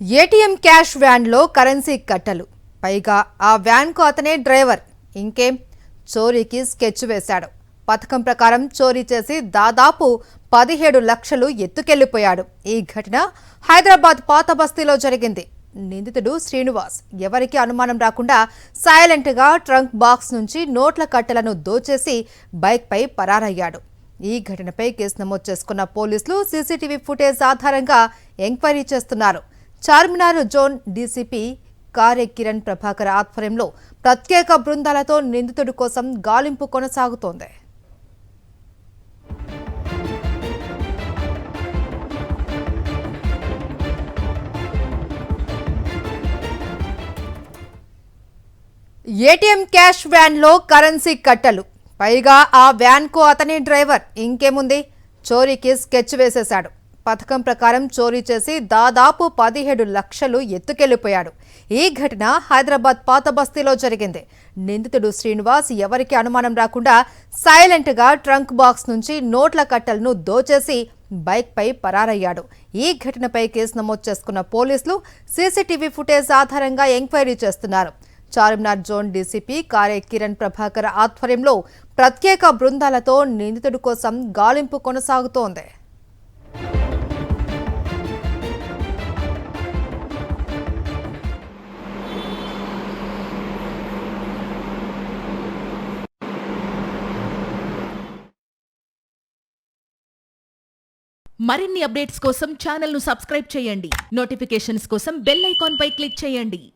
ATM cash వ్యాన్లో currency కట్టలు. పైగా ఆ వ్యాన్కు అతనే డ్రైవర్. ఇంకేం, చోరీకి స్కెచ్ వేశాడు. పథకం ప్రకారం చోరీ చేసి దాదాపు 17 లక్షలు ఎత్తుకెళ్లిపోయాడు. ఈ ఘటన హైదరాబాద్ పాత బస్తీలో జరిగింది. నిందితుడు శ్రీనివాస్ ఎవరికి అనుమానం రాకుండా సైలెంట్గా ట్రంక్ బాక్స్ నుంచి నోట్ల కట్టలను దోచేసి బైక్పై పరారయ్యాడు. ఈ ఘటనపై కేసు నమోదు చేసుకున్న పోలీసులు సీసీటీవీ ఫుటేజ్ ఆధారంగా ఎంక్వైరీ చేస్తున్నారు. చార్మినార్ జోన్ డీసీపీ కార్య కిరణ్ ప్రభాకర్ ఆధ్వర్యంలో ప్రత్యేక బృందాలతో నిందితుడి కోసం గాలింపు కొనసాగుతోంది. ఏటీఎం క్యాష్ వ్యాన్లో కరెన్సీ కట్టలు. పైగా ఆ వ్యాన్కు అతనే డ్రైవర్. ఇంకేముంది, చోరీకి స్కెచ్ వేసేశాడు. పథకం ప్రకారం చోరీ చేసి దాదాపు 17 లక్షలు ఎత్తుకెళ్లిపోయాడు. ఈ ఘటన హైదరాబాద్ పాత బస్తీలో జరిగింది. నిందితుడు శ్రీనివాస్ ఎవరికి అనుమానం రాకుండా సైలెంట్గా ట్రంక్ బాక్స్ నుంచి నోట్ల కట్టలను దోచేసి బైక్పై పరారయ్యాడు. ఈ ఘటనపై కేసు నమోదు చేసుకున్న పోలీసులు సీసీటీవీ ఫుటేజ్ ఆధారంగా ఎంక్వైరీ చేస్తున్నారు. చార్మినార్ జోన్ డీసీపీ కార్య కిరణ్ ప్రభాకర్ ఆధ్వర్యంలో ప్రత్యేక బృందాలతో నిందితుడి కోసం గాలింపు కొనసాగుతోంది. మరిన్ని అప్డేట్స్ కోసం ఛానల్ ను సబ్స్క్రైబ్ చేయండి. నోటిఫికేషన్స్ కోసం బెల్ ఐకాన్ పై క్లిక్ చేయండి.